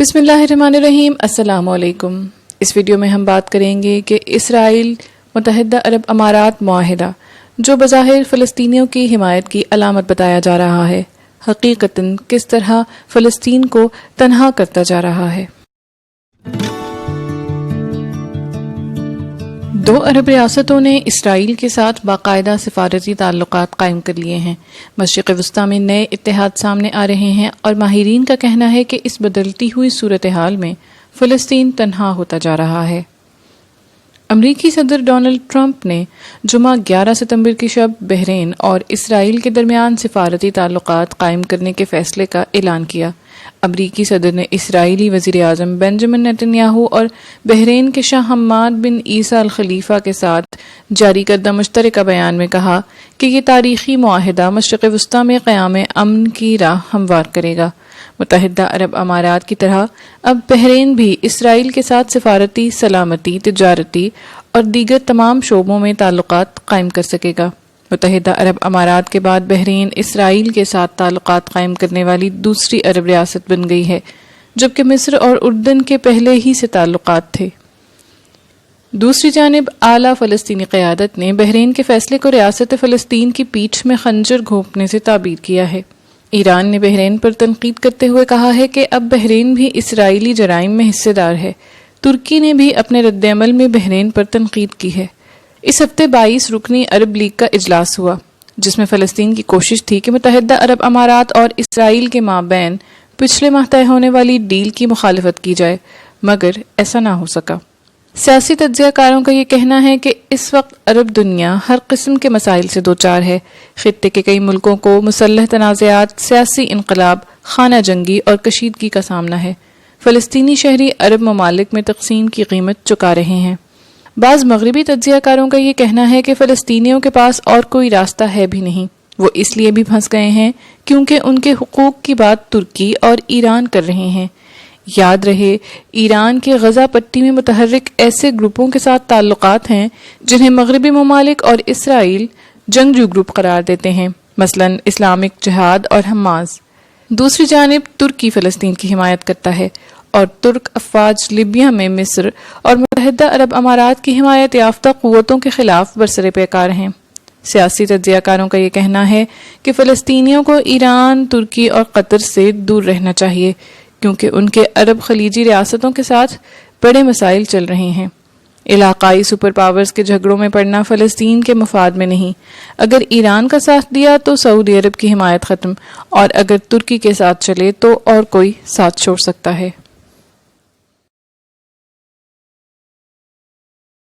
بسم اللہ الرحمن الرحیم۔ السلام علیکم۔ اس ویڈیو میں ہم بات کریں گے کہ اسرائیل متحدہ عرب امارات معاہدہ جو بظاہر فلسطینیوں کی حمایت کی علامت بتایا جا رہا ہے، حقیقتاً کس طرح فلسطین کو تنہا کرتا جا رہا ہے۔ 2 عرب ریاستوں نے اسرائیل کے ساتھ باقاعدہ سفارتی تعلقات قائم کر لیے ہیں۔ مشرق وسطیٰ میں نئے اتحاد سامنے آ رہے ہیں اور ماہرین کا کہنا ہے کہ اس بدلتی ہوئی صورتحال میں فلسطین تنہا ہوتا جا رہا ہے۔ امریکی صدر ڈونلڈ ٹرمپ نے جمعہ 11 ستمبر کی شب بحرین اور اسرائیل کے درمیان سفارتی تعلقات قائم کرنے کے فیصلے کا اعلان کیا۔ امریکی صدر نے اسرائیلی وزیر اعظم بنجمن نیتنیاہو اور بحرین کے شاہ حماد بن عیسیٰ الخلیفہ کے ساتھ جاری کردہ مشترکہ بیان میں کہا کہ یہ تاریخی معاہدہ مشرق وسطیٰ میں قیام امن کی راہ ہموار کرے گا۔ متحدہ عرب امارات کی طرح اب بحرین بھی اسرائیل کے ساتھ سفارتی، سلامتی، تجارتی اور دیگر تمام شعبوں میں تعلقات قائم کر سکے گا۔ متحدہ عرب امارات کے بعد بحرین اسرائیل کے ساتھ تعلقات قائم کرنے والی دوسری عرب ریاست بن گئی ہے، جبکہ مصر اور اردن کے پہلے ہی سے تعلقات تھے۔ دوسری جانب اعلیٰ فلسطینی قیادت نے بحرین کے فیصلے کو ریاست فلسطین کی پیٹھ میں خنجر گھونپنے سے تعبیر کیا ہے۔ ایران نے بحرین پر تنقید کرتے ہوئے کہا ہے کہ اب بحرین بھی اسرائیلی جرائم میں حصہ دار ہے۔ ترکی نے بھی اپنے رد عمل میں بحرین پر تنقید کی ہے۔ اس ہفتے 22 رکنی عرب لیگ کا اجلاس ہوا، جس میں فلسطین کی کوشش تھی کہ متحدہ عرب امارات اور اسرائیل کے مابین پچھلے ماہ طے ہونے والی ڈیل کی مخالفت کی جائے، مگر ایسا نہ ہو سکا۔ سیاسی تجزیہ کاروں کا یہ کہنا ہے کہ اس وقت عرب دنیا ہر قسم کے مسائل سے دوچار ہے۔ خطے کے کئی ملکوں کو مسلح تنازعات، سیاسی انقلاب، خانہ جنگی اور کشیدگی کا سامنا ہے۔ فلسطینی شہری عرب ممالک میں تقسیم کی قیمت چکا رہے ہیں۔ بعض مغربی تجزیہ کاروں کا یہ کہنا ہے کہ فلسطینیوں کے پاس اور کوئی راستہ ہے بھی نہیں، وہ اس لیے بھی پھنس گئے ہیں کیونکہ ان کے حقوق کی بات ترکی اور ایران کر رہے ہیں۔ یاد رہے، ایران کے غزہ پٹی میں متحرک ایسے گروپوں کے ساتھ تعلقات ہیں جنہیں مغربی ممالک اور اسرائیل جنگجو گروپ قرار دیتے ہیں، مثلا اسلامک جہاد اور حماس۔ دوسری جانب ترکی فلسطین کی حمایت کرتا ہے اور ترک افواج لیبیا میں مصر اور متحدہ عرب امارات کی حمایت یافتہ قوتوں کے خلاف برسر پیکار ہیں۔ سیاسی تجزیہ کاروں کا یہ کہنا ہے کہ فلسطینیوں کو ایران، ترکی اور قطر سے دور رہنا چاہیے کیونکہ ان کے عرب خلیجی ریاستوں کے ساتھ بڑے مسائل چل رہے ہیں۔ علاقائی سپر پاورز کے جھگڑوں میں پڑنا فلسطین کے مفاد میں نہیں۔ اگر ایران کا ساتھ دیا تو سعودی عرب کی حمایت ختم، اور اگر ترکی کے ساتھ چلے تو اور کوئی ساتھ چھوڑ سکتا ہے۔